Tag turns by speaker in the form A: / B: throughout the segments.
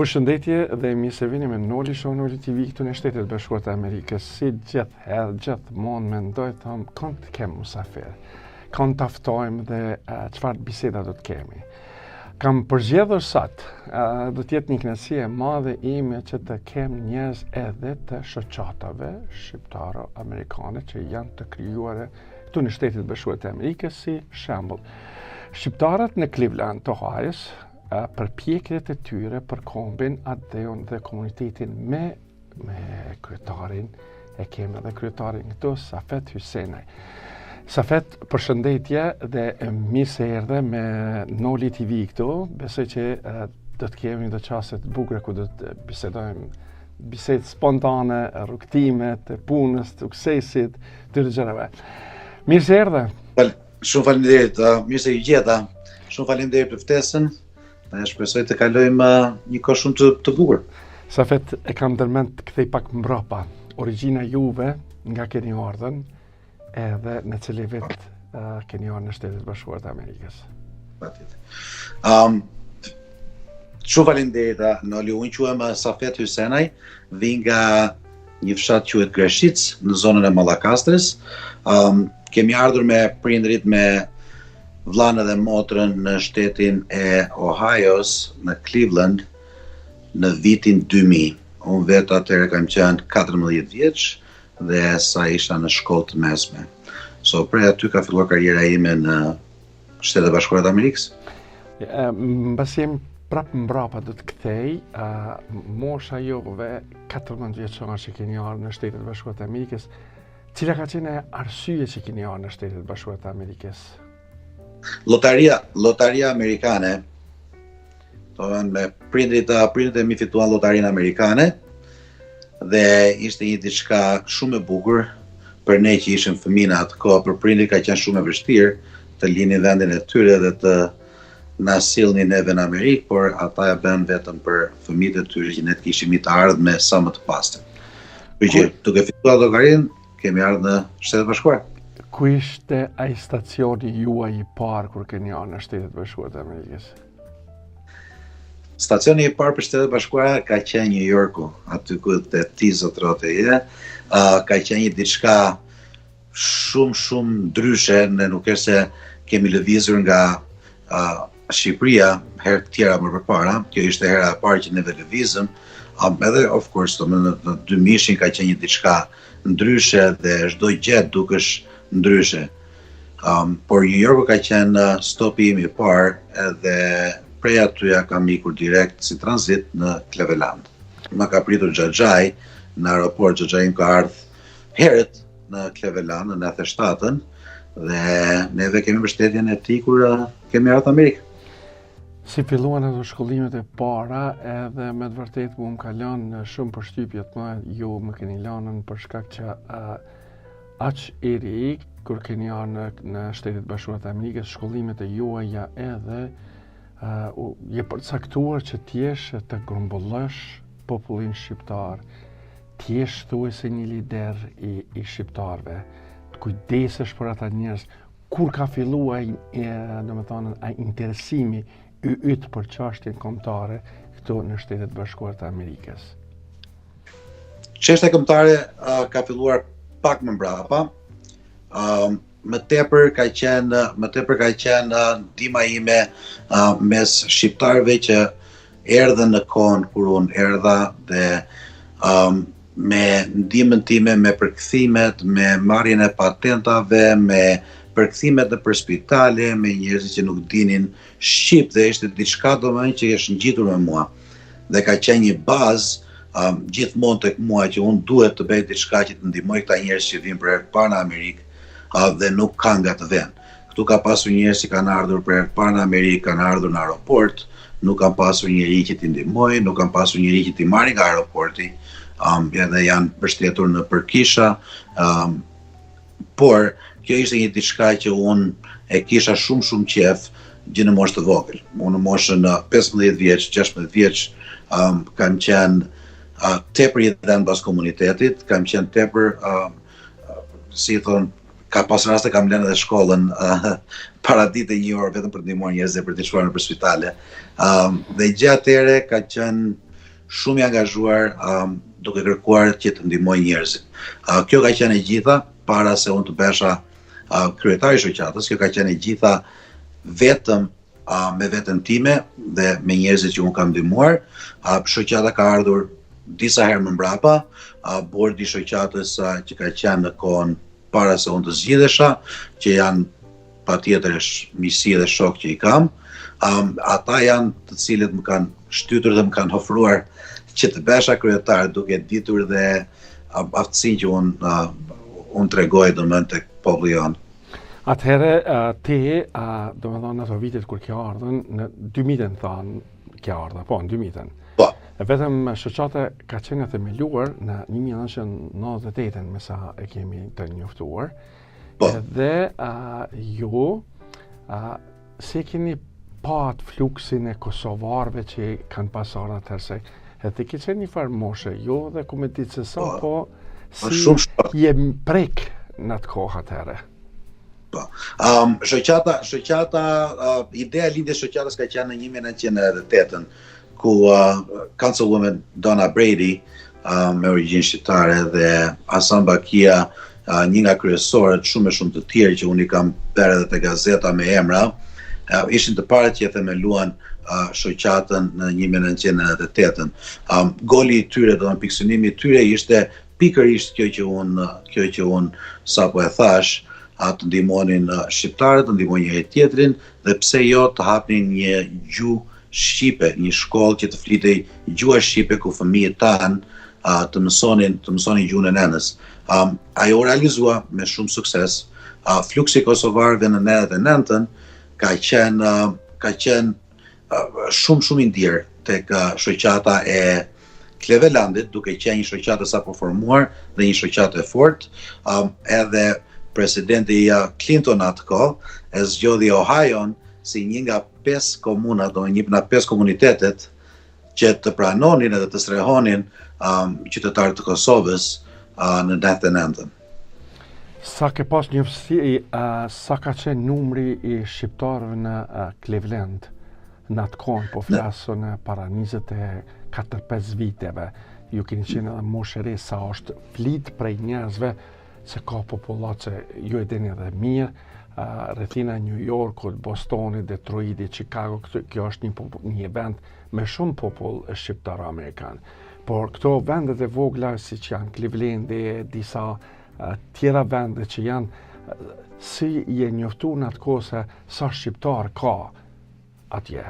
A: Përshëndetje dhe mirë se vini me Noli Show Noli TV këtu në Shtetet Bashkuara të Amerikës. Si gjithmonë mendoj thom kanë të kem musafir. Kanë të ftojmë dhe çfarë biseda do të kemi. Kam përgjedhur sot, do të jetë një kënaqësi e madhe ime që të kem njerëz edhe të shoqatave shqiptare amerikane që janë të krijuara këtu në Shtetet Bashkuara të Amerikës, si shembull shqiptarët në Cleveland, Ohio, përpjekjet e tyre për kombin atë dhe komunitetin me kryetarin, e kemi edhe kryetarin këtu, Safet Hysenaj. Safet, përshëndetje dhe mirë se erdhe me Noli TV këtu. Besoj që do të kemi një çaste të bukura ku do të bisedojmë bisedë spontane, rrugtime të punës, të suksesit, të gjërave. Mirë se erdhe.
B: Shumë faleminderit, mirë se ju gjeta. Shumë faleminderit për ftesën. Shpresoj të kalojmë një kohë shumë të bukur.
A: Safet, e kam ndërmend të kthej pak mbrapa. Origjina juve nga keni ardhur edhe në cili vit keni ardhur në Shtetet Bashkuara të Amerikës.
B: Shumë faleminderit, Noli, unë quhem Safet Hysenaj, vi nga një fshat quhet Greshic në zonën e Mallakastrës. Kemi ardhur me prindrit me vllanë dhe motrën në shtetin e Ohio's, në Cleveland, në vitin 2000. Unë vetë atëherë kam qenë 14 vjeç dhe sa isha në shkollë të mesme. Prej aty ka filluar karriera ime në Shtetet Bashkuara të Amerikës.
A: Mbas jemi prapë mbrapa do të kthej, mosha juve 14 vjeçare që keni ardhur në Shtetet Bashkuara të Amerikës. Cila ka qenë arsye që keni ardhur në Shtetet Bashkuara të Amerikës?
B: Lotaria amerikane, me prindrit e mi fituan lotarinë amerikane dhe ishte një diçka shumë e bukur për ne që ishim fëmijë atë kohë. Për prindrit ka qenë shumë e vështirë të linin vendin e tyre dhe të na sillnin neve në Amerikë, por ata ja bën vetëm për fëmijët e tyre që ne të kishim të ardhmë me sa më të pastër. Që duke fituar lotarinë, kemi ardhur në Shtetet Bashkuara.
A: Ku ishte ai stacioni juaj i parë kur keni ardhur në Shtetet Bashkuara të Amerikës?
B: Stacioni i parë për Shtetet Bashkuara ka qenë New Yorku, aty ku te ti zotrote je. Ka qenë një diçka shumë ndryshe, ne nuk është se kemi lëvizur nga Shqipëria herë të tjera më përpara. Kjo ishte hera e parë që neve lëvizëm. Edhe of course në 2000 ka qenë një diçka ndryshe dhe çdo gjë dukesh ndryshe. Por New Yorku ka qenë stopi im i parë edhe prej atyja kam ikur direkt si tranzit në Cleveland. Ma ka pritur Xhaxhai në aeroport. Xhaxhai ka ardhur herët në Cleveland në 97-ën dhe neve kemi mbështetjen e tij kur kemi ardhur në Amerikë.
A: Si filluan ato shkollimet e para, edhe me të vërtetë më ka lënë shumë përshtypje të mëdha, ju më keni lënë për shkak që aq i ri kur keni ardhur në Shtetet Bashkuara të Amerikës, shkollimet e juaja edhe je përcaktuar që t'jesh të grumbullosh popullin shqiptar, t'jesh thuajse një lider i shqiptarëve, të kujdesesh për ata njerëz. Kur ka filluar domethënë ai interesimi yt për çështjen kombëtare këtu në Shtetet Bashkuara të Amerikës?
B: Çështja kombëtare ka filluar pak më mbrapa. Më tepër ka qenë ndihma ime mes shqiptarëve që erdhën në kohën kur unë erdha dhe me ndihmën time, me përkthimet, me marrjen e patentave, me përkthimet nëpër spitale, me njerëz që nuk dinin shqip dhe ishte diçka domethënë që është ngjitur me mua. Dhe ka qenë një bazë gjithmonë tek mua që unë duhet të bëj diçka që të ndihmoj këta njerëz që vinë për herë të parë në Amerikë dhe nuk kanë nga të vënë. Këtu ka pasur njerëz që kanë ardhur për herë të parë në Amerikë, kanë ardhur në aeroport, nuk kanë pasur njëri që t'i ndihmoj, nuk kanë pasur njëri që t'i marrë nga aeroporti, edhe janë mbështetur në përkisha, por kjo ishte një diçka që unë e kisha shumë qef gjë në moshë të vogël. Unë në moshën 15 vjeç, 16 vjeç kam qenë tepër i dhënë pas komunitetit, kam qenë tepër si thon, ka pas raste kam lënë edhe shkollën para ditë një orë vetëm për të ndihmuar njerëz për të shkuar nëpër spitale. Dhe gjë atëre ka qenë shumë i angazhuar duke kërkuar që të ndihmojë njerëzit. Kjo ka qenë e gjitha para se unë të besha kryetari i shoqatës, kjo ka qenë e gjitha vetëm me veten time dhe me njerëzit që unë kam ndihmuar. Shoqata ka ardhur disa herë më mbrapa, bordi i shoqatës që ka qenë në kohën para se unë të zgjidhesha, që janë patjetër miqësi dhe shok që i kam. Ata janë të cilët më kanë shtytur dhe më kanë ofruar që të besha kryetar, duke ditur dhe aftësinë që unë tregoj domethënë tek populli jonë.
A: Atëherë ti, domethënë në ato vitet kur ke ardhur, në 2000 thonë ke ardhur, po në 2000.
B: Po.
A: Vetëm shoqata ka qenë themeluar në 1998 me sa e kemi të njoftuar.
B: Po.
A: Dhe ju si keni pat fluksin e kosovarëve që kanë pasur atëherë, edhe ke qenë një farë moshe, jo dhe ku me ditë se sa, po si je prek në atë kohë atëherë.
B: Po. Shoqata, ideja e lindjes shoqatës ka qenë në 1998, ku Councilwoman Donna Brady, me origjinë shqiptare, dhe Hasan Bakia, një nga kryesorët shumë të tjerë që unë i kam bërë edhe te gazeta me emra, ishin të parët që e themeluan shoqatën në 1998. Goli i tyre, pikësynimi i tyre ishte pikërisht kjo që unë sapo e thash, të ndihmonin shqiptarët, të ndihmonin njëri tjetrin, dhe pse jo të hapnin një gjuhë shqipe, një shkollë që të flitej gjuha shqipe ku fëmijët tanë të mësonin gjuhën e nënës. Ajo realizua me shumë sukses. Fluksi kosovarëve në 99-ën ka qenë shumë i ndirë tek shoqata e Klevelandit, duke qenë një shoqatë sapo formuar dhe një shoqatë e fortë. Edhe presidenti Clinton atë kohë e zgjodhi Ohion si një nga 5 komuna, një nga 5 komunitetet që të pranonin edhe të strehonin qytetarët të Kosovës në 99-ën.
A: Sa ke pas njëftësi, sa ka qenë numri i shqiptarëve në Cleveland në atë kohë, po flasu në para 24-5 viteve, ju keni qenë edhe moshëri, sa është flit prej njerëzve, se ka populace, ju e dini edhe mirë, rrethina New Yorkut, Bostonit, Detroiti, Chicago, kjo është një vend me shumë popull shqiptar amerikan. Por këto vendet e vogla, si që janë Clevelandi, disa tjera vende që janë, si je njoftu në atë kohë se sa shqiptar ka atje?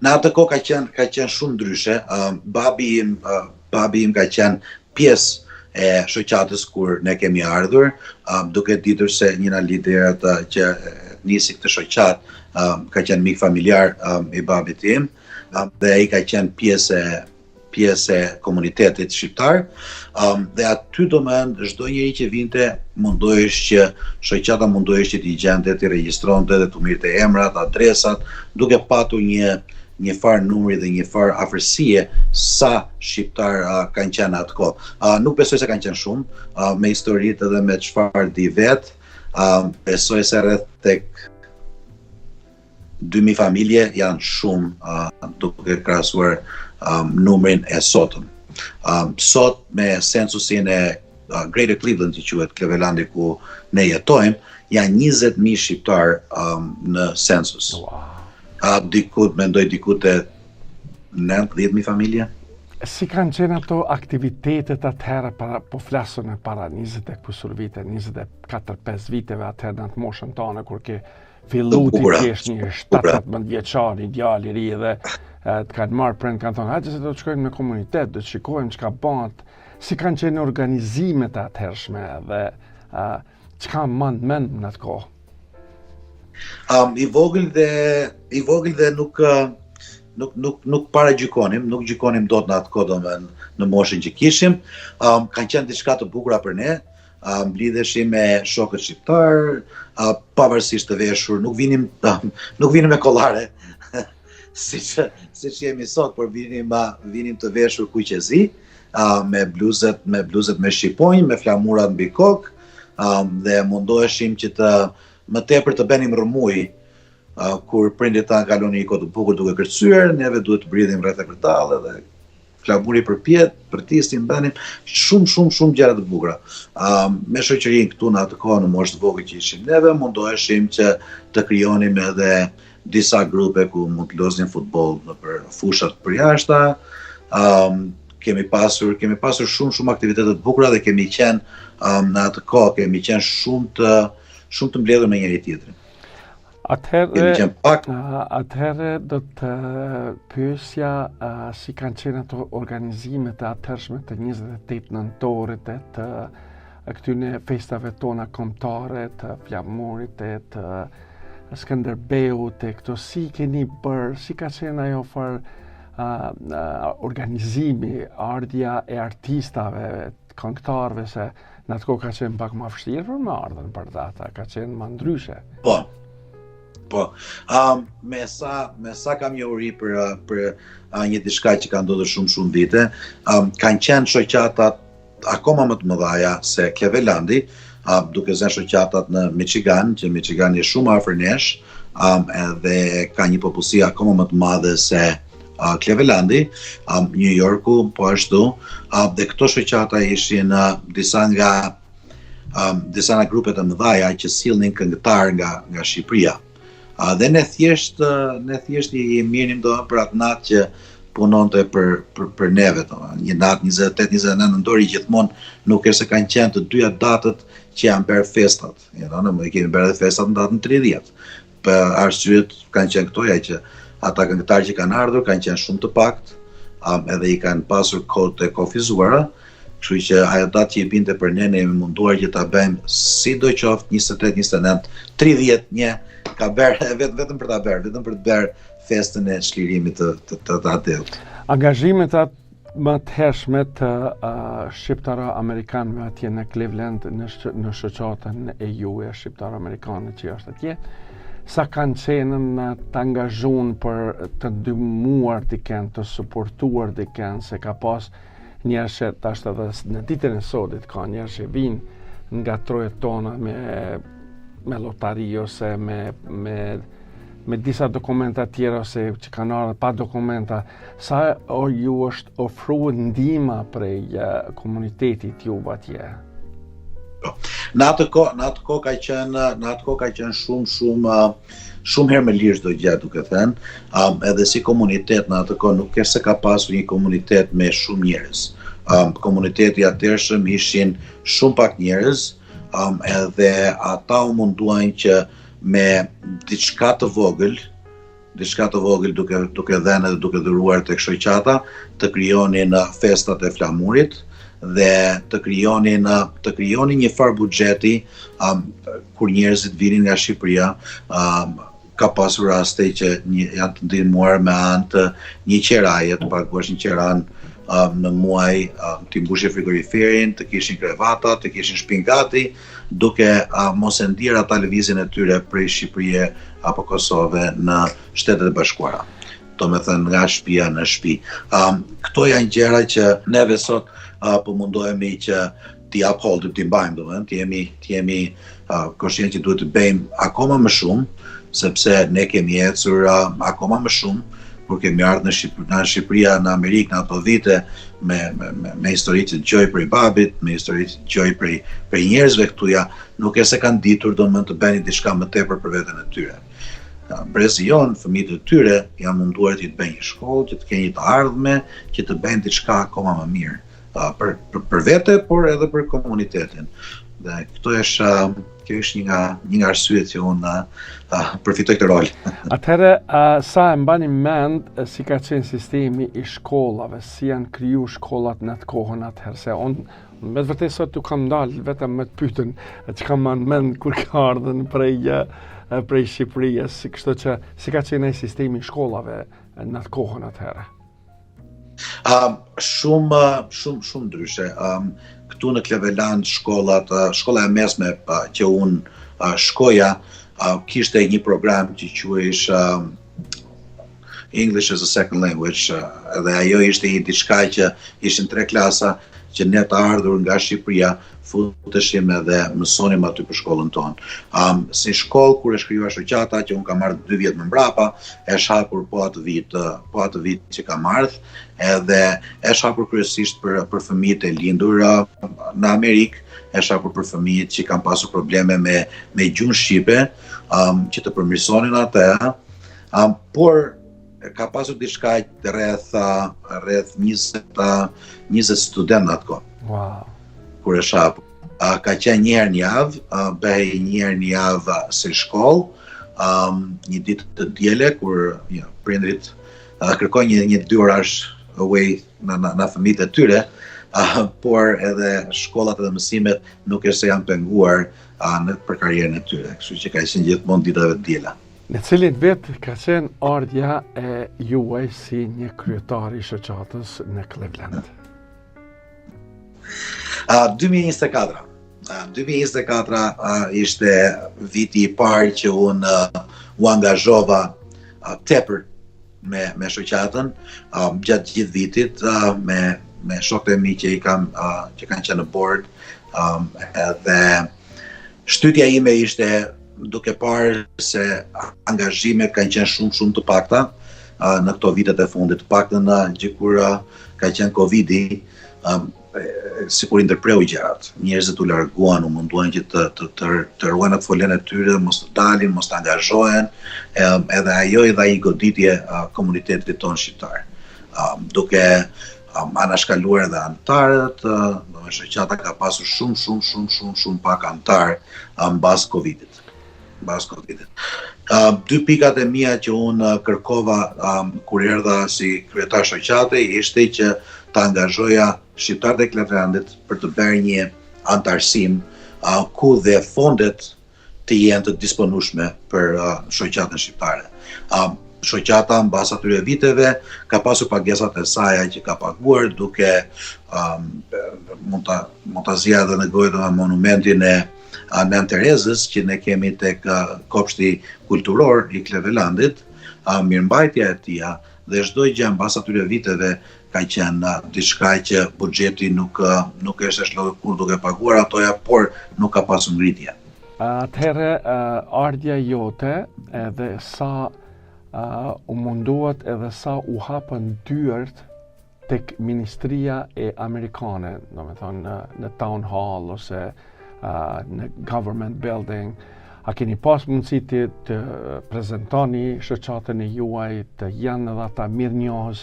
B: Në atë kohë ka qenë shumë ndryshe. Babi im ka qenë pjesë e shoqatës kur ne kemi ardhur, duke ditur se një nga liderat që nisi këtë shoqatë ka qenë mik familjar i babit tim, dhe ai ka qenë pjesë e komunitetit shqiptar, dhe aty domethënë çdo njeri që vinte mundohesh që shoqata mundohesh që t'i gjente, t'i regjistronte dhe t'u mirte emrat, adresat, duke patur një farë numri dhe një farë afërsie sa shqiptar kanë qenë atë kohë. Nuk besoj se kanë qenë shumë, me historitë edhe me çfarë di vet, besoj se rreth tek 2000 familje janë shumë duke krahasuar numrin e sotëm. Sot me censusin e Greater Cleveland që quhet Clevelandi ku ne jetojmë, janë 20.000 shqiptar në census.
A: Wow.
B: Mendoj dikut e 90.000 familje.
A: Si kanë qenë ato aktivitetet atëherë, po flasun e para 20 e kusur vite, 24-5 viteve atëherë në atë moshën tonë, kur ke fillu ti kesh një 7-18 vjeçar, një djalë i ri dhe të kanë marrë prend, kanë thonë, hajde se do të shkojmë në komunitet, do të shikojmë çka bëhet, si kanë qenë organizimet atëhershme dhe çka mend në atë kohë.
B: I vogël dhe nuk paragjykonim, nuk gjykonim dot në atë kohë në moshën që kishim. Kanë qenë diçka të bukura për ne, mblidheshim me shokët shqiptar, pavarësisht të veshur, nuk vinim me kollare, siç jemi sot, por vinim të veshur kuqezi, me bluzet me shqiponjë, me flamurat mbi kokë, dhe mundoheshim që më tepër të bënim rrëmuj, kur prindit tanë kalonin një kohë të bukur duke kërcyer, neve duhet të bridhim rreth e kvartalle dhe Flamuri përpjet, përtisnin, bënin shumë gjëra të bukura. Me shoqërinë këtu në atë kohë në moshë të vogël që ishim neve, mundoheshim që të krijonim edhe disa grupe ku mund të loznin futboll nëpër fushat përjashta. Kemi pasur shumë aktivitete të bukura dhe kemi qenë në atë kohë kemi qenë shumë të mbledhur me njëri tjetrin.
A: Atëherë do të pyesja si kanë qenë ato organizimet e atëhershme të 28 nëntorit të këtyne festave tona kombëtare, të Flamurit, të Skënderbeut, këto si keni bërë, si ka qenë ajo organizimi, ardhja e artistave, këngëtarëve, se në atë kohë ka qenë pak më vështirë për me ardhen për data, ka qenë më ndryshe.
B: Po, me sa kam njohuri për një diçka që ka ndodhur shumë vite, kanë qenë shoqatat akoma më të mëdha se Clevelandi, duke zënë shoqatat në Michigan, që Michigan është shumë afër nesh, edhe ka një popullsi akoma më të madhe se Clevelandi, New Yorku po ashtu, dhe këto shoqata ishin disa nga grupet e mëdha që sillnin këngëtar nga Shqipëria. Dhe ne thjesht I mirnim për atë natë që punonte për neve, një natë 28-29 nëntori gjithmonë nuk është se kanë qenë të dyja datët që janë bërë festat. Ne kemi bërë edhe festat në datën 30. Për arsyet kanë qenë këtoja që ata këngëtarë që kanë ardhur kanë qenë shumë të pakt, edhe I kanë pasur kohë të kofizuara, kështu që ajo datë që I binte për ne jemi munduar që ta bëjmë sidoqoftë 28, 29, 30 një ka bërë vetëm për ta bërë, vetëm për të bërë festën e çlirimit të atëut.
A: Angazhimet më të hershme të shqiptaro-amerikanëve atje në Cleveland në shoqatën e juve shqiptaro-amerikane që është atje, sa kanë qenë të angazhuar për të ndihmuar dikën, të suportuar dikën, se ka pas njerëz që tash edhe në ditën e sotit ka njerëz që vinë nga trojet tona me lotari ose me disa dokumenta tjera ose që kanë ardhur pa dokumenta, sa ju është ofruar ndihma prej komunitetit juve atje?
B: Në atë kohë ka qenë shumë herë më lirë çdo gjë, duke thënë, edhe si komunitet në atë kohë nuk është se ka pasur një komunitet me shumë njerëz. Komuniteti atëhershëm ishin shumë pak njerëz, edhe ata u munduan që me diçka të vogël duke dhënë dhe duke dhuruar tek shoqata, të krijonin festat e Flamurit dhe të krijonin një farë buxheti kur njerëzit vinin nga Shqipëria. Ka pasur raste që janë të ndihmuar me anë të një qeraje, të paguash një qeran në muaj, të mbushje frigoriferin, të kishin krevata, të kishin shpingati, duke mos e ndier ata lëvizjen e tyre prej Shqipërie apo Kosove në Shtetet e Bashkuara. Do me thënë nga shtëpia në shtëpi. Këto janë gjëra që neve sot po mundohemi që t'i upholdim, t'i mbajmë, domethënë, të jemi koshient që duhet të bëjmë akoma më shumë, sepse ne kemi ecur akoma më shumë, kur kemi ardhur në Shqipëria, në Amerikë në ato vite me histori të gjoj prej babit, me histori të gjoj prej njerëzve këtuja, nuk e se kanë ditur domethënë të bënin diçka më tepër për veten e tyre. Brezi jon, fëmijët e tyre janë munduar të bëjnë një shkollë, që të kenë një të ardhme, që të bëjnë diçka akoma më mirë. Për vete, por edhe për komunitetin. Dhe kjo është një nga arsyet që unë përfitoj këtë rol.
A: Atëherë, sa e mbani mend si ka qenë sistemi I shkollave, si janë kriju shkollat në atë kohën atëherë, se unë me të vërtetë sot u kam dalë vetëm me të pyetën që kam mend kur ka ardhur prej Shqipërisë, kështu që si ka qenë ai sistemi I shkollave në atë kohën atëherë.
B: Shumë ndryshe. Këtu në Cleveland shkolla e mesme që unë shkoja, kishte një program që quhej English as a Second Language, edhe ajo ishte një diçka që ishin 3 klasa që ne të ardhur nga Shqipëria futeshim edhe mësonim aty për shkollën tonë. Si shkollë, kur e shkryua shoqata, që unë kam ardhur 2 vjet më mbrapa, e shapur po atë vit që kam ardhur, edhe e shapur kryesisht për fëmijët e lindur në Amerikë, e shapur për fëmijët që kanë pasur probleme me gjuhën shqipe, që të përmirësonin atë, por ka pasur diçka rreth 20 studentë atko.
A: Wow.
B: Kur e shap. Ka qenë një herë në javë, bëhej një herë në javë si shkollë, një ditë të diele kur prindrit kërkojnë një 2 orash away në fëmijët e tyre, por edhe shkollat edhe mësimet nuk është se janë penguar për karrierën e tyre, kështu që ka qenë gjithmonë ditave të diela.
A: Në cilin vit ka qenë ardhja e juaj si një kryetar i shoqatës në Cleveland?
B: 2024. 2024 ishte viti i parë që unë u angazhova tepër me shoqatën, gjatë gjithë vitit me shokët e mi që kanë qenë në board, edhe shtytja ime ishte duke parë se angazhimet kanë qenë shumë të pakta në këto vitet e fundit, të paktën kur ka qenë Covidi, sikur i ndërpreu gjërat. Njerëzit u larguan, u munduan që të ruajnë atë folen e tyre, mos të dalin, mos të angazhohen, edhe ajo i dha i goditje komunitetit tonë shqiptar. Duke anashkaluar edhe anëtarët, shoqata ka pasur shumë pak anëtar mbas Covidit. 2 pikat e mia që unë kërkova kur erdha si kryetar shoqate ishte që të angazhoja shqiptarët e Clevelandit për të bërë një antarësim ku dhe fondet të jenë të disponueshme për shoqatën shqiptare. Shoqata mbas atyre viteve ka pasur pagesat e saj që ka paguar duke mund ta zgjidhë në gojë monumentin e Nën Terezës që ne kemi tek kopshti kulturor i Clevelandit, mirëmbajtja e tij dhe çdo gjë mbas atyre viteve ka qenë diçka që buxheti nuk është shlohet kur duke paguar atoja, por nuk ka pasur ngritje.
A: Atëherë ardhja jote edhe sa u munduat edhe sa u hapën dyert tek Ministria e Amerikane, domethënë në Town Hall ose në Government Building, a keni pas mundësi të prezentoni shoqatën e juaj, të janë edhe ata mirënjohës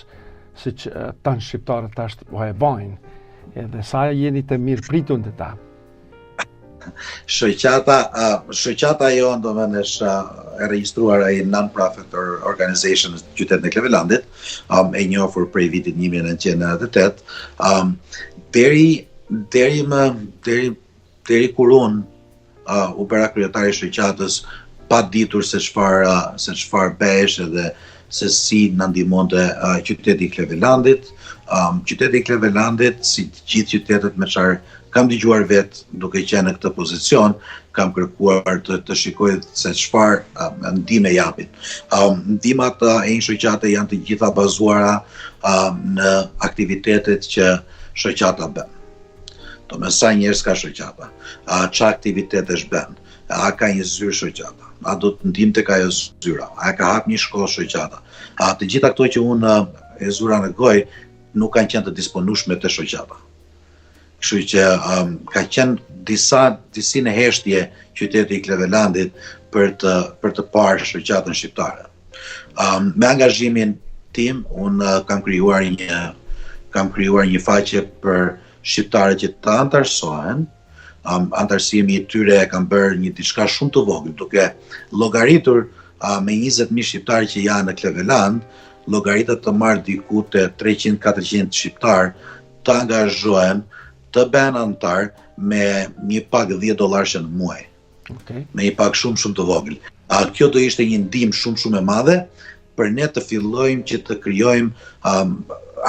A: siç tanë shqiptarët tash po e bajnë, edhe sa jeni të mirë pritur të ta?
B: Shoqata jonë domethënë është e regjistruar ai non-profit organization në qytetin e Clevelandit, e njohur prej vitit 1998, deri kur unë u bëra kryetari i shoqatës pa ditur se çfarë bëhesh edhe se si na ndihmonte qyteti i Clevelandit. Qyteti i Clevelandit, si të gjithë qytetet me çfarë kam dëgjuar vetë duke qenë në këtë pozicion, kam kërkuar të shikoj se çfarë ndihmë japin. Ndihmat e një shoqate janë të gjitha bazuara në aktivitetet që shoqata bën. Do me sa njerëz ka shoqata, ç'a aktivitetesh bën, a ka një zyrë shoqata, a do të ndihmë tek ajo zyra, a ka hap një shkollë shoqata. Të gjitha këto që unë e zura në gojë nuk kanë qenë të disponueshme te shoqata. Kështu që ka qenë disi në heshtje qyteti i Clevelandit për të parë shoqatën shqiptare. Me angazhimin tim, unë kam krijuar një faqe për shqiptarët që të antarësohen. Antarësimi i tyre kam bërë një diçka shumë të vogël, duke llogaritur me 20.000 shqiptarë që janë në Cleveland, llogaritet të marrë diku te 300-400 shqiptarë të angazhohen, të bëhen antar me një pagë $10 në muaj.
A: Okay.
B: Me një pagë shumë të vogël. Kjo do ishte një ndihmë shumë e madhe për ne të fillojmë që të krijojmë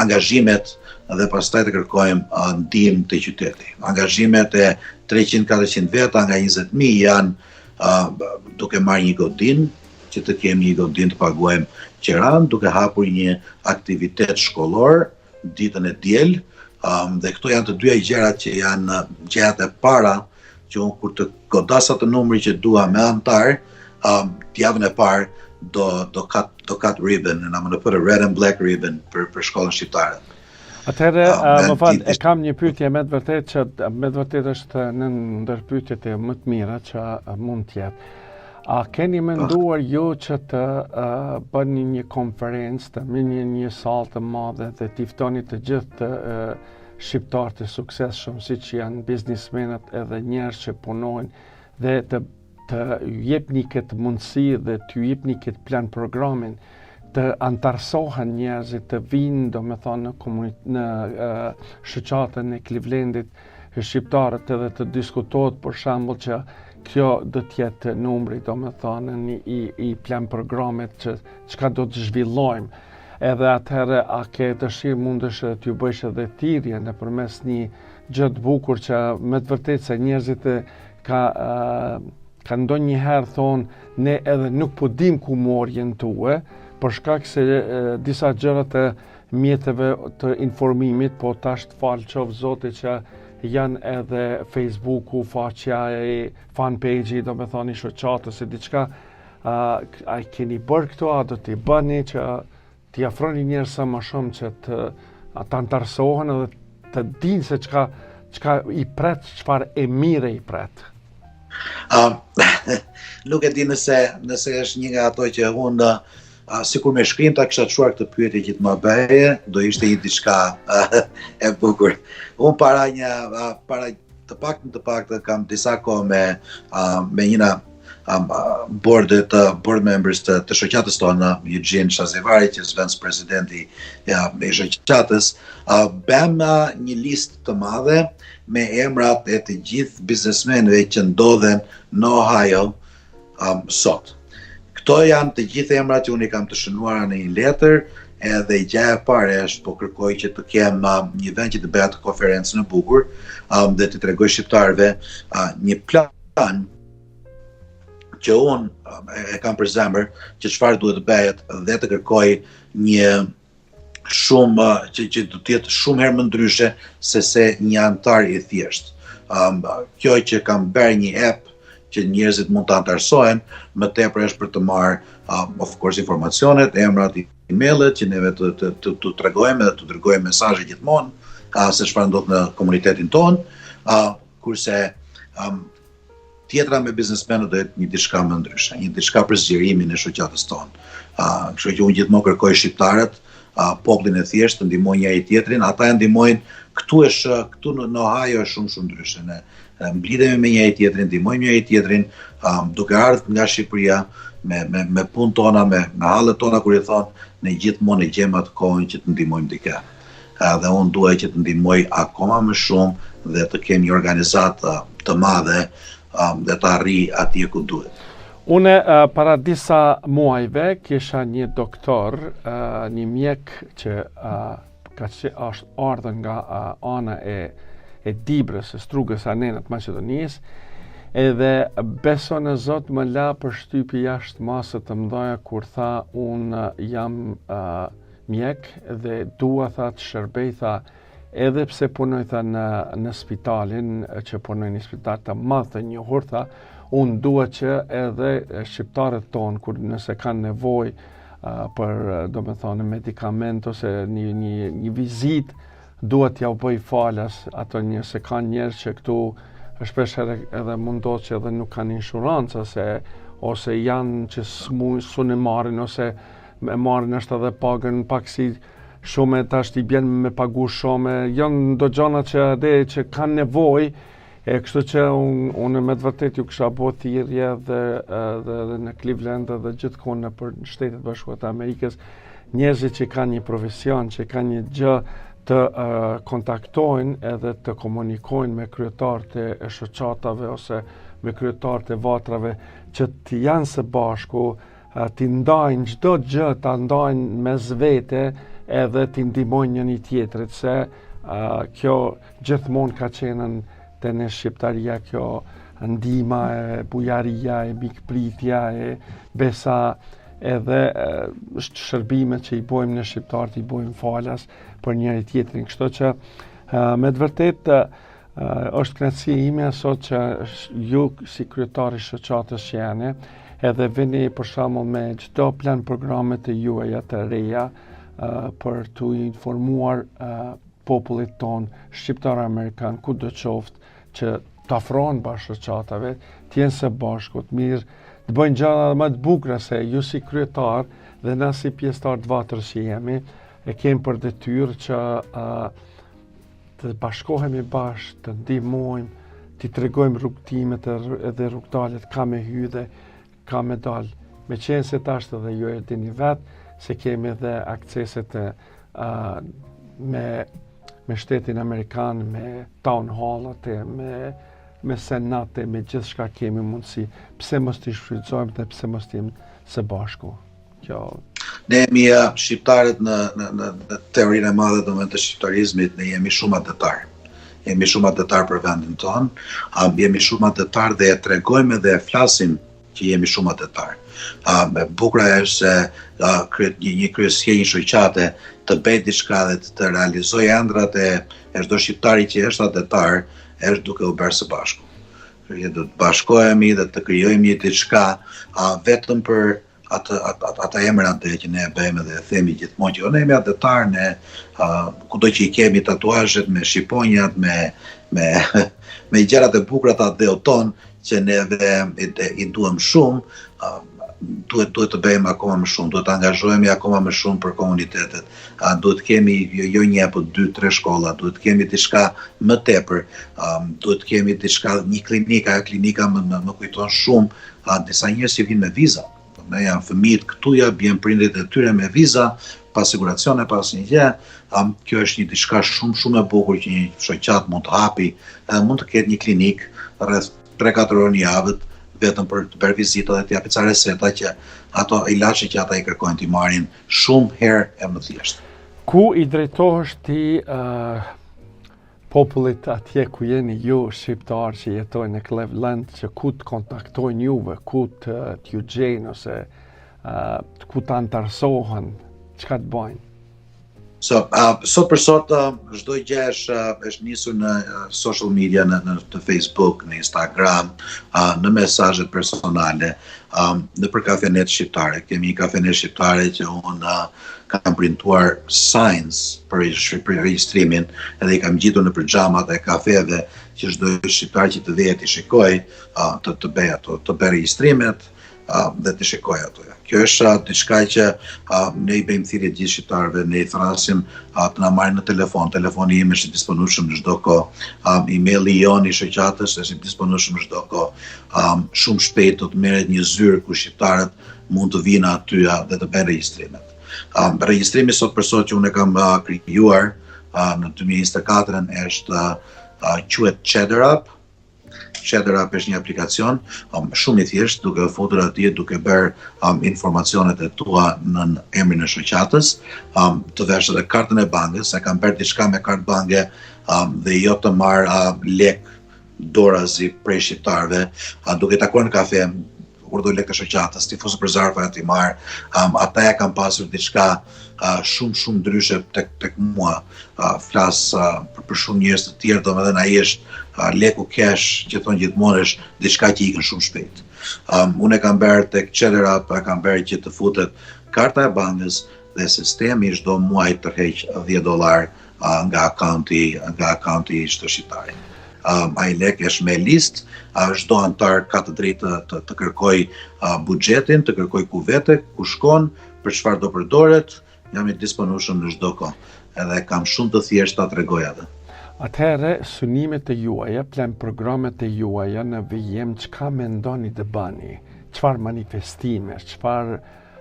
B: angazhimet dhe pastaj të kërkojmë ndihmë të qyteti. Angazhimet e 300-400 veta nga 20.000 janë duke marrë një godin, që të kemi një godin të paguajmë qiran, duke hapur një aktivitet shkollor ditën e diel, Dhe këto janë të dyja gjërat që janë gjërat e para që unë kur të godasa të numri që dua me antar, t'javën e parë do cut ribbon, and I'm going to put a red and black ribbon për shkollën shqiptare.
A: Atëherë, më fal, e kam një pyetje me të vërtetë është në ndër pyetjet e më të mira që mund të jetë. A keni menduar ju që të bëni një konferencë, të mini një sallë të madhe dhe t'i ftoni të gjithë të shqiptarë të suksesshëm, siç janë biznesmenët edhe njerëz që punojnë dhe të jepni këtë mundësi dhe të jepni këtë plan programin, të antarësohen njerëzit, të vinë domethënë në shoqatën e Clevelandit shqiptarët edhe të diskutohet për shembull që kjo do të jetë numri domethënë i plan programit që çka do të zhvillojmë. Edhe atëherë a ke dëshirë mundesh t'ju bësh edhe thirrje nëpërmes një gjë të bukur që me të vërtetë se njerëzit ka ndonjëherë thonë ne edhe nuk po dim ku më orientue, për shkak se disa gjëra të mjeteve të informimit, po tash të falë qoftë Zoti që janë edhe Facebooku, faqja e fanpage-i, do me thoni shoqatës e diçka, a keni bërë këto, a do t'i bëni që t'i afroni njerëz sa më shumë që të antarësohen edhe të dinë se çka i pret, çfarë e mire i pret.
B: Nuk e di nëse është një nga ato që unë sikur me shkrim ta kisha çuar këtë pyetje që të më bëje, do ishte një diçka e bukur. Unë para të paktën kam disa kohë me njëra board members të shoqatës tonë, Eugene Shazivari, që është vend presidenti i shoqatës, bëm një listë të madhe me emrat e të gjithë biznesmenëve që ndodhen në Ohio sot. Këto janë të gjithë emrat që unë i kam të shënuara në një letër, edhe gjëja e parë është po kërkoj që të kem një vend që të bëhet konferencë në bukur dhe të tregoj shqiptarëve një plan që unë e kam për zemër që çfarë duhet të bëhet dhe të kërkoj një shumë që do të jetë shumë herë më ndryshe se një antar i thjesht. Kjo që kam bërë një app që njerëzit mund të antarësohen, më tepër është për të marrë of course informacionet, emrat, emailët që neve të tregojmë dhe të dërgojmë mesazhe gjithmonë se çfarë ndodh në komunitetin ton, kurse tjetra me biznesmenët do jetë një diçka më ndryshe, një diçka për zgjerimin e shoqatës tonë. Kështu që unë gjithmonë kërkoj shqiptarët, popullin e thjeshtë të ndihmojnë njëri tjetrin, ata e ndihmojnë këtu në Ohio është shumë ndryshe. Ne mblidhemi me njëri tjetrin, ndihmojmë njëri tjetrin, duke ardhur nga Shqipëria me punë tona, me hallet tona kur i thonë, ne gjithmonë e gjejmë atë kohën që të ndihmojmë dikë. Dhe unë duaj që të ndihmoj akoma më shumë dhe të kemi një organizatë të madhe dhe të arri atje ku duhet.
A: Une para disa muajve kisha një doktor, një mjek që është ardhur nga ana e Dibrës, e Strugës Anenat Maqedonisë, edhe beso në Zot më la për shtypi jashtë masë të mëdha kur tha unë jam mjek dhe dua tha të shërbej tha edhe pse punoj tha në spitalin që punoj në spital të madh të njohur tha unë dua që edhe shqiptarët tonë kur nëse kanë nevojë për domethënë medikament ose një vizitë dua t'ja u bëj falas ato se kanë njerëz që këtu shpesh edhe mundohet që edhe nuk kanë inshurancë ose janë që s'u marrin ose me marrin është edhe pagën pak si shumë tash i bjen me pagu shumë janë ndo gjana që kanë nevojë kështu që unë me të vërtet ju kisha bo thirrje dhe në Cleveland dhe gjithkohë në për Shtetet Bashkuara të Amerikës njerëzit që kanë një profesion, që kanë një gjë të kontaktojnë edhe të komunikojnë me kryetarët e shoqatave ose me kryetarët e vatrave që të janë së bashku, të ndajnë çdo gjë, të ndajnë mes vete edhe të ndihmojnë njëri tjetrit se kjo gjithmonë ka qenë te ne shqiptaria kjo ndihma e bujaria e mikpritja e besa edhe shërbimet që i bojmë në shqiptarët i bojmë falas për njëri tjetrin. Kështu që Me të vërtet, është kënaqësia ime sot që ju si kryetari i shoqatës që jeni, edhe vini për shembull me çdo plan programet e juaja të reja për të informuar popullit ton shqiptar amerikan kudo qoftë që të afrohen bashkë shoqatave, të jenë së bashku, mirë, të bëjnë gjëra më të bukura se ju si kryetar dhe na si pjesëtar të Vatrës që jemi, e kemi për detyrë që të bashkohemi bashkë, të ndihmojmë, të tregojmë rrugtimet edhe rrugdalet ka me hy dhe ka me dal. Me qenë se tashtë edhe ju e dini vetë se kemi edhe akseset me shtetin Amerikan, me town hallat, me senate, me gjithë shka kemi mundësi. Pse mos t'i shfrytëzojmë dhe pse mos t'i së bashku.
B: Ne jemi shqiptarët në teorinë e madhe të shqiptarizmit, ne jemi shumë atetar. Jemi shumë atetar për vendin tonë, jemi shumë atetar dhe e tregojmë dhe e flasim që jemi shumë atetar. Bukura është se një kryesie, një shoqate të bëjë diçka dhe të realizojë ëndrat e çdo shqiptari që është atetar, është duke u bërë së bashku. Do të bashkohemi dhe të krijojmë diçka vetëm për ata emrat që ne e bëjmë dhe e themi gjithmonë që ne jemi atetar, ne kudo që i kemi tatuazhet me shqiponjat, me gjërat e bukura të atëut ton që neve i duam shumë, duhet të bëjmë akoma më shumë, duhet të angazhohemi akoma më shumë për komunitetet, duhet kemi jo një apo 2-3 shkolla, duhet kemi diçka më tepër, duhet kemi diçka, një klinika më kujton shumë disa njerëz që vinë me viza. Ne janë fëmijët këtuja, bjen prindrit e tyre me viza, pa siguracione, pas një gjë. Kjo është një diçka shumë e bukur që një shoqat mund të hapi, mund të ketë një klinik rreth 3-4 orë në javë vetëm për të bërë vizita dhe të japi ca reseta që ato ilaçe që ata i kërkojnë t'i marrin shumë herë e më thjeshtë.
A: Ku i drejtohesh ti popullit atje ku jeni ju shqiptar që jetojnë në Cleveland, që ku të kontaktojnë juve, ku t'ju gjejnë ose ku të antarësohen, çka të bëjnë?
B: Sot për sot, çdo gjë është nisur në social media, në Facebook, në Instagram, në mesazhet personale, nëpër kafenet shqiptare. Kemi një kafenet shqiptare që unë kam printuar signs për regjistrimin, edhe i kam gjetur nëpër xhamat e kafeve që çdo shqiptar që të vjet i shikoj, të bëj ato, të bëj regjistrimet dhe të shikoj ato. Kjo është diçka që ne i bëjmë thirrje gjithë shqiptarëve, ne i thrasim të na marrin në telefon. Telefoni im është i disponueshëm në çdo kohë. Emaili jon i shoqatës është i disponueshëm në çdo kohë. Shumë shpejt do të merret një zyrë ku shqiptarët mund të vinë aty dhe të bëjnë regjistrimet. Regjistrimi sot për sot që unë kam krijuar në 2024 është quhet Cheddar Up. Cheddar Up është një aplikacion shumë i thjeshtë, duke futur atje, duke bërë informacionet e tua në emrin e shoqatës, të vesh edhe kartën e bankës, e kam bërë diçka me kartë banke dhe jo të marr lek dorazi prej shqiptarëve, duke takuar në kafe, urdhoj lek të shoqatës, tifozë për zarfa ti marr, ata e kanë pasur diçka shumë ndryshe tek mua. Flas për shumë njerëz të tjerë, domethënë ai është leku cash që thon gjithmonë është diçka që ikën shumë shpejt. Unë e kam bërë tek Cheddar Up, kam bërë që të futet karta e bankës dhe sistemi çdo muaj tërheq $10 nga akaunti i çdo shqiptari. Ai lek është me listë, çdo antar ka të drejtë të kërkoj buxhetin, të kërkoj ku vete, ku shkon, për çfarë do përdoret, jam i disponueshëm në çdo kohë. Edhe kam shumë të thjeshtë ta tregoj atë.
A: Atëherë, synimet e juaja, plan programet e juaja në vijim, çka mendoni të bëni? Çfarë manifestime, çfarë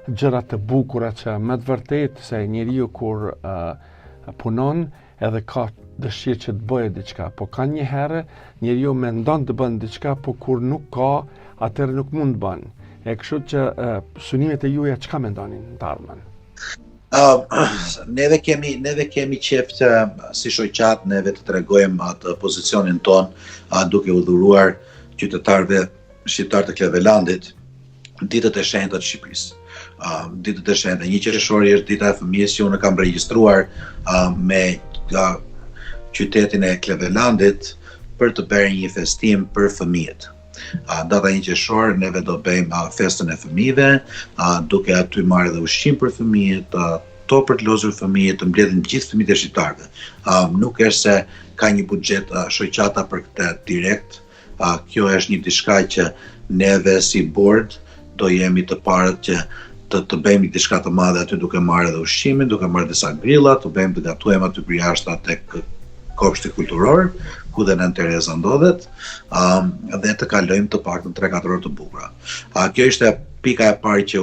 A: gjëra të bukura që me të vërtetë se njeriu kur punon edhe ka dëshirë që të bëjë diçka, po ka një herë njeriu mendon të bën diçka, po kur nuk ka, atëherë nuk mund të bën. E kështu që synimet e juaja çka mendoni në të ardhmen?
B: Neve kemi qef që si shoqat neve të tregojmë atë pozicionin ton duke u dhuruar qytetarëve shqiptar të Clevelandit ditët e shenjta të Shqipërisë. Ditët e shenjta, 1 qershori është dita e fëmijës që unë kam regjistruar me qytetin e Clevelandit për të bërë një festim për fëmijët. Data 1 qershor neve do bëjmë festën e fëmijëve, duke aty marrë dhe ushqim për fëmijët, to për të lozur fëmijët, të mbledhin gjithë fëmijët e shqiptarëve. Nuk është se ka një buxhet shoqata për këtë direkt. Kjo është një diçka që neve si board do jemi të parët që të bëjmë diçka të madhe aty, duke marrë edhe ushqimin, duke marrë disa grilla, të bëjmë të gatuajmë aty për jashtë tek kopshti kulturor, ku dhe Nën Tereza ndodhet, dhe të kalojmë të paktën 3-4 orë të bukura. Kjo ishte pika e parë që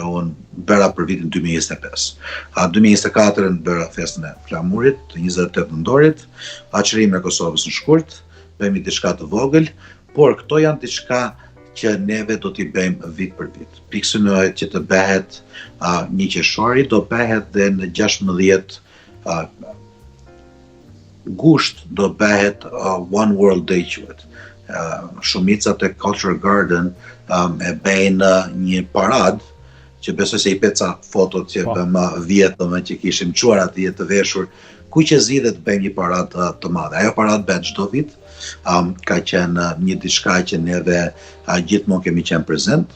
B: unë bëra për vitin 2025. 2024 bëra festën e flamurit, të 28 nëntorit, aqërimin e Kosovës në shkurt, bëjmë diçka të vogël, por këto janë diçka që neve do t'i bëjmë vit për vit. Pikësynohet që të bëhet 1 qershori, do bëhet dhe në 16 gusht do bëhet One World Day quhet. Shumicat e Cultural Garden e bëjnë një parad, që besoj se i peca fotot që bëm vjetëm që kishim quar atje të veshur, ku që zgjidhet të bëjmë një parad të madhe. Ajo parad bëhet çdo vit. Ka qenë një diçka që neve gjithmonë kemi qenë prezent.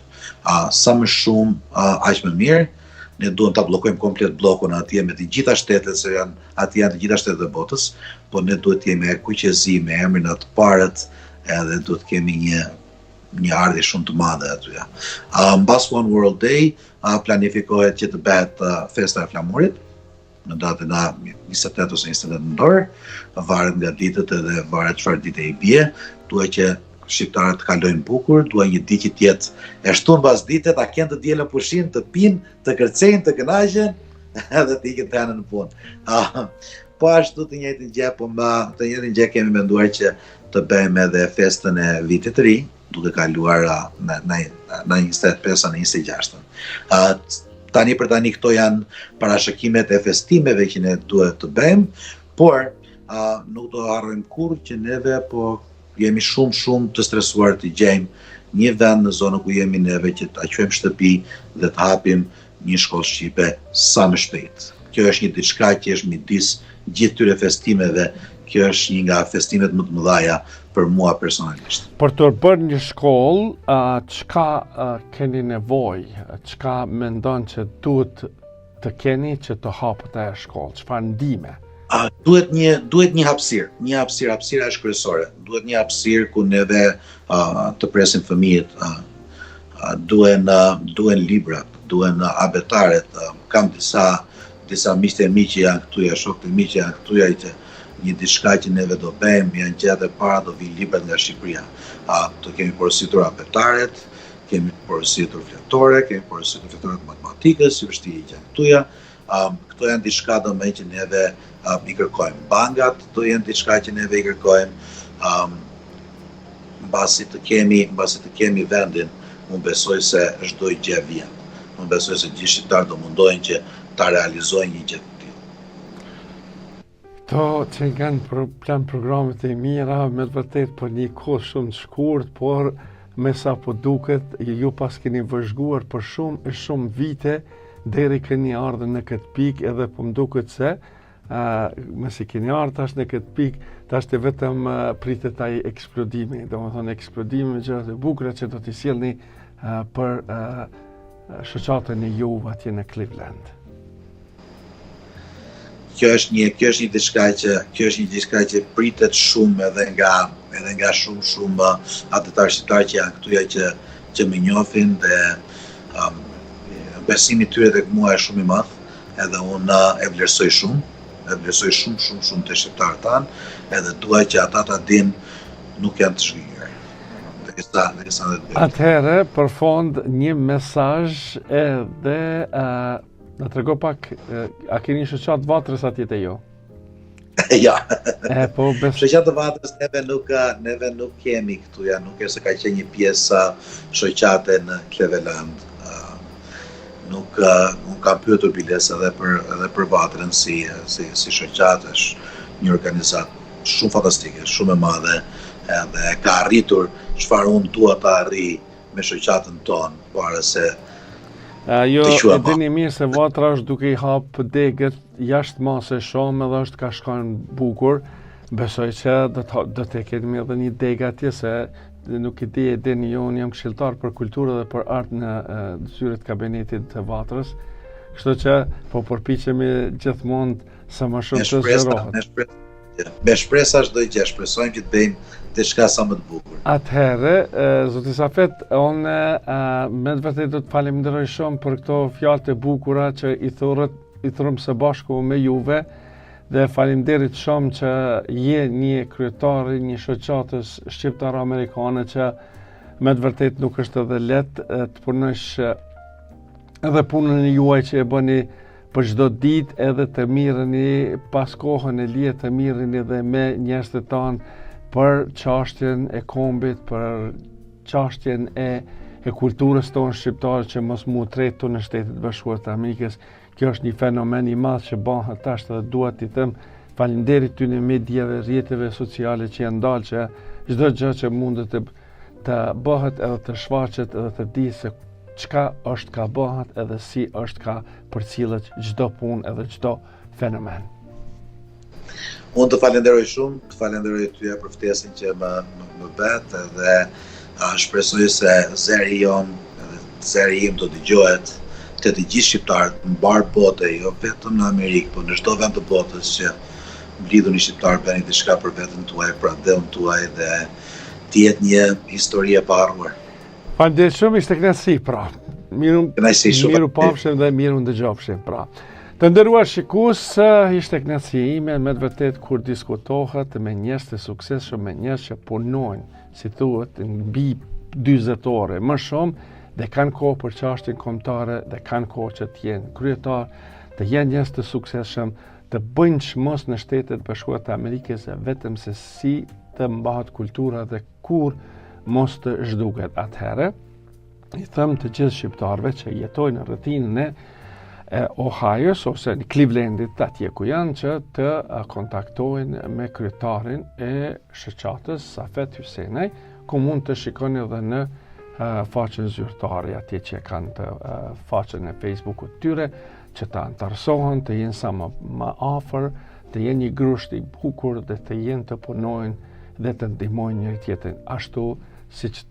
B: Sa më shumë, aq më mirë. Ne duhem ta bllokojmë komplet bllokun atje me të gjitha shtetet, se atje janë të gjitha shtetet e botës, por ne duhet të jemi kuqezi me emrin të parët, edhe duhet të kemi një ardhje shumë të madhe aty. Mbas One World Day planifikohet që të bëhet festa e flamurit në datën 28 ose 29 nëntor, varet nga ditët edhe varet çfarë dite i bie. Duhet që shqiptarët të kalojnë bukur, duhet një ditë që të jetë e shtunë pas dite, ta kenë të dielën pushim, të pinë, të kërcejnë, të kënaqen, edhe të ikin të janë në punë. Po ashtu të njëjtin gjë kemi menduar që të bëjmë edhe festën e vitit të ri, duke kaluar në 25 në 26. Tani për tani këto janë parashëkimet e festimeve që ne duhet të bëjmë, por nuk do harrojmë kurrë që neve po jemi shumë të stresuar të gjejmë një vend në zonën ku jemi neve që ta quajmë shtëpi dhe të hapim një shkollë shqipe sa më shpejt. Kjo është një diçka që është midis gjithë tyre festimeve. Kjo është një nga festimet më të mëdha për mua personalisht.
A: Për të bërë një shkollë, çka keni nevojë? Çka mendon që duhet të keni që të hapet ajo shkollë? Çfarë ndihme?
B: Duhet një hapësirë. Hapësira është kryesore. Duhet një hapësirë ku neve të presim fëmijët. Duhen librat, duhen abetaret. Kam disa miqtë e mi që janë këtuja, shokët e mi që janë këtuja, që një diçka që neve do bëjmë, janë gjatë e para do vi librat nga Shqipëria. Të kemi porositur abetaret, kemi porositur fletore, kemi porositur fletore të matematikës, si vështirë që janë këtuja. Këto janë diçka do me që neve i kërkojmë. Bangat do janë diçka që neve i kërkojmë. Mbasi të kemi vendin, unë besoj se çdo gjë vjen. Unë besoj se gjithë shqiptarët do mundohen që ta realizojnë një gjë të tillë.
A: To që kanë plan programet e mira, me të vërtet për një kohë shumë të shkurt, por me sa po duket, ju pas keni vëzhguar për shumë vite, deri keni ardhur në këtë pikë, edhe po më duket se mësi keni ardhur tash në këtë pikë, tash të vetëm pritet ai eksplodimi, domethënë eksplodimi me gjërat e bukura që do t'i sjellni për shoqatën e juve atje në Cleveland.
B: Kjo është një diçka që pritet shumë edhe nga shumë atetar shqiptar që janë këtuja që më njohin, dhe besimi tyre tek mua është shumë i madh, edhe unë e vlerësoj shumë të shqiptarët tanë, edhe dua që ata ta dinë nuk janë të zhgënjur.
A: Atëherë, për fond, një mesazh edhe na trego pak, a keni shoqat Vatrës atje te ju?
B: Ja.
A: Shoqat
B: të Vatrës neve nuk kemi këtu, nuk është se ka qenë një pjesë shoqate në Cleveland. Nuk unë kam pyetur biles edhe për Vatrën si shoqat, është një organizat shumë fantastike, shumë e madhe, edhe ka arritur çfarë unë dua ta arrij me shoqatën tonë, para se
A: Jo, e dini mirë se Vatra është duke i hapë degët jashtë masë shumë edhe është ka shkon bukur. Besoj që do të kemi edhe një degë atje se nuk e di, dini jo, unë jam këshilltar për kulturë dhe për art në zyret kabinetit të Vatrës. Kështu që po përpiqemi gjithmonë sa më shumë të zgjerohet.
B: Me shpresa çdo gjë, shpresojmë që të bëjmë diçka sa më të bukur.
A: Atëherë, zoti Safet, unë me të vërtetë do të falenderoj shumë për këto fjalë të bukura që i thurëm së bashku me juve dhe faleminderit shumë që je një kryetari, një shoqatës shqiptar-amerikane që me të vërtetë nuk është edhe lehtë të punosh edhe punën e juaj që e bëni për çdo ditë edhe të mirëni pas kohën e lirë të mirëni dhe me njerëzit tanë për çështjen e kombit, për çështjen e kulturës tonë shqiptare që mos mu tretu në Shtetet Bashkuara të Amerikës. Kjo është një fenomen i madh që bëhet tash dhe dua t'i them faleminderit ty në mediave, rrjeteve sociale që janë dalë që çdo gjë që mundet të bëhet edhe të shfaqet edhe të di se çka është ka bëhet edhe si është ka përcjellet çdo punë edhe çdo fenomen.
B: Unë të falenderoj shumë, të falenderoj ty për ftesën që më bet dhe shpresoj se zëri jon, zëri im do dëgjohet të gjithë shqiptarët në mbar botë, jo vetëm në Amerikë, por në çdo vend të botës që mblidhuni shqiptar bëni diçka për veten tuaj, për dheun tuaj dhe të jetë një histori e paharruar.
A: Faleminderit shumë, ishte kënaqësi pra. Miru pafshim dhe miru ndëgjofshim pra. Të nderuar shikues, ishte kënaqësi ime me të vërtetë kur diskutohet me njerëz të suksesshëm, me njerëz që punojnë, si thuhet, mbi 40 orë më shumë dhe kanë kohë për çështjen kombëtare dhe kanë kohë që të jenë kryetar, të jenë njerëz të suksesshëm, të bëjnë çmos në Shtetet Bashkuara të Amerikës vetëm se si të mbahet kultura dhe kur mos të zhduket. Atëherë, i them të gjithë shqiptarëve që jetojnë në rrethinën e Ohio's ose në Clevelandit atje ku janë që të kontaktojnë me kryetarin e shoqatës Safet Hyseni, ku mund të shikoni edhe në faqen zyrtare atje që kanë të faqen e Facebook-ut tyre që të antarësohen, të jenë sa më afër, të jenë një grusht i bukur dhe të jenë të punojnë dhe të ndihmojnë njëri tjetrin ashtu siç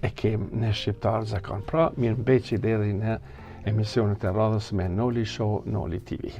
A: e kem në shqiptar zakon. Pra, mirëmbëjtje deri në emisionet e radhës me Noli Show, Noli TV.